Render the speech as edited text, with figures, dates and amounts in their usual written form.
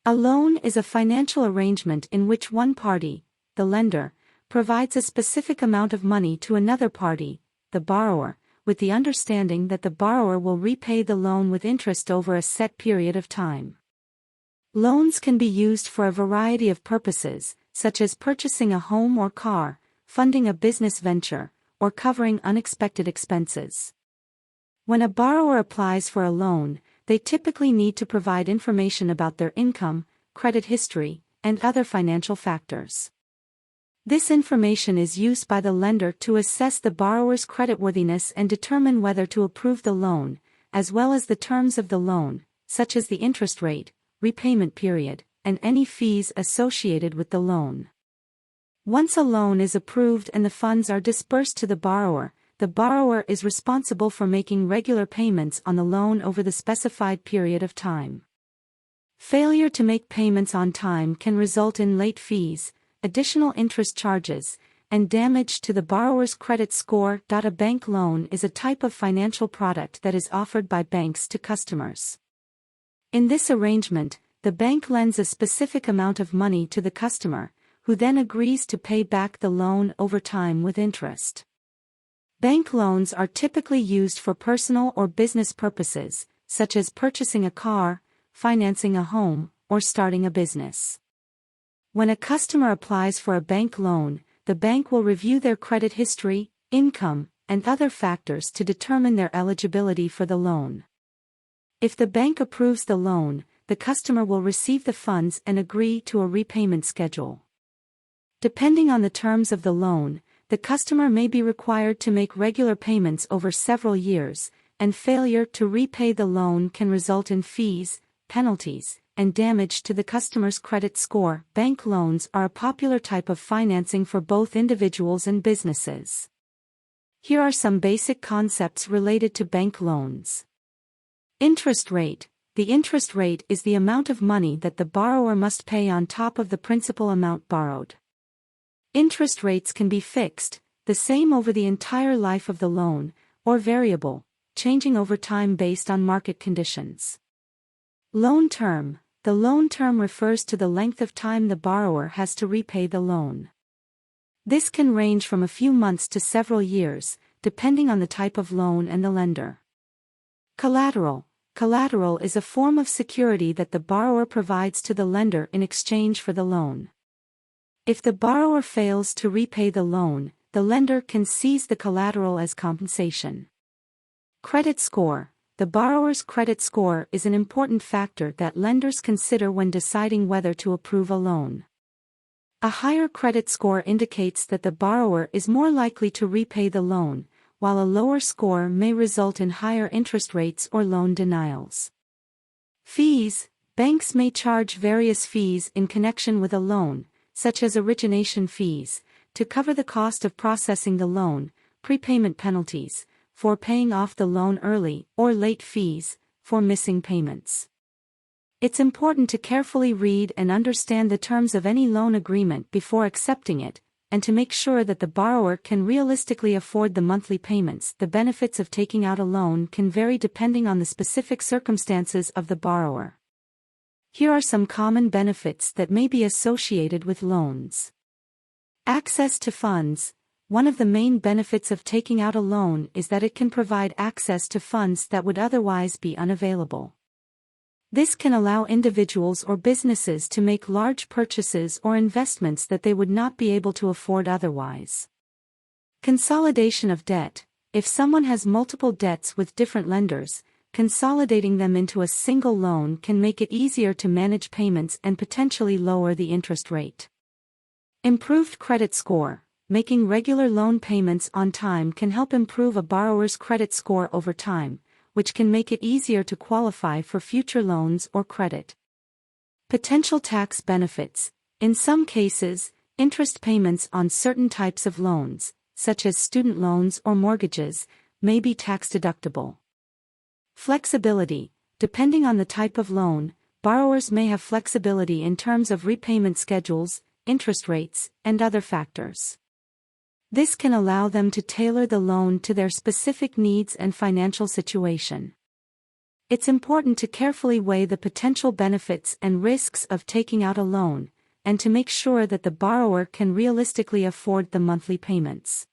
A loan is a financial arrangement in which one party, the lender, provides a specific amount of money to another party, the borrower, with the understanding that the borrower will repay the loan with interest over a set period of time. Loans can be used for a variety of purposes, such as purchasing a home or car, funding a business venture, or covering unexpected expenses. When a borrower applies for a loan, they typically need to provide information about their income, credit history, and other financial factors. This information is used by the lender to assess the borrower's creditworthiness and determine whether to approve the loan, as well as the terms of the loan, such as the interest rate, repayment period, and any fees associated with the loan. Once a loan is approved and the funds are disbursed to the borrower is responsible for making regular payments on the loan over the specified period of time. Failure to make payments on time can result in late fees, additional interest charges, and damage to the borrower's credit score. A bank loan is a type of financial product that is offered by banks to customers. In this arrangement, the bank lends a specific amount of money to the customer, who then agrees to pay back the loan over time with interest. Bank loans are typically used for personal or business purposes, such as purchasing a car, financing a home, or starting a business. When a customer applies for a bank loan, the bank will review their credit history, income, and other factors to determine their eligibility for the loan. If the bank approves the loan, the customer will receive the funds and agree to a repayment schedule. Depending on the terms of the loan, the customer may be required to make regular payments over several years, and failure to repay the loan can result in fees, penalties, and damage to the customer's credit score. Bank loans are a popular type of financing for both individuals and businesses. Here are some basic concepts related to bank loans. Interest rate. The interest rate is the amount of money that the borrower must pay on top of the principal amount borrowed. Interest rates can be fixed, the same over the entire life of the loan, or variable, changing over time based on market conditions. Loan term. The loan term refers to the length of time the borrower has to repay the loan. This can range from a few months to several years, depending on the type of loan and the lender. Collateral. Collateral is a form of security that the borrower provides to the lender in exchange for the loan. If the borrower fails to repay the loan, the lender can seize the collateral as compensation. Credit score. The borrower's credit score is an important factor that lenders consider when deciding whether to approve a loan. A higher credit score indicates that the borrower is more likely to repay the loan, while a lower score may result in higher interest rates or loan denials. Fees. Banks may charge various fees in connection with a loan, such as origination fees, to cover the cost of processing the loan, prepayment penalties, for paying off the loan early, or late fees, for missing payments. It's important to carefully read and understand the terms of any loan agreement before accepting it, and to make sure that the borrower can realistically afford the monthly payments. The benefits of taking out a loan can vary depending on the specific circumstances of the borrower. Here are some common benefits that may be associated with loans. Access to funds. One of the main benefits of taking out a loan is that it can provide access to funds that would otherwise be unavailable. This can allow individuals or businesses to make large purchases or investments that they would not be able to afford otherwise. Consolidation of debt. If someone has multiple debts with different lenders, consolidating them into a single loan can make it easier to manage payments and potentially lower the interest rate. Improved credit score. Making regular loan payments on time can help improve a borrower's credit score over time, which can make it easier to qualify for future loans or credit. Potential tax benefits. In some cases, interest payments on certain types of loans, such as student loans or mortgages, may be tax deductible. Flexibility. Depending on the type of loan, borrowers may have flexibility in terms of repayment schedules, interest rates, and other factors. This can allow them to tailor the loan to their specific needs and financial situation. It's important to carefully weigh the potential benefits and risks of taking out a loan, and to make sure that the borrower can realistically afford the monthly payments.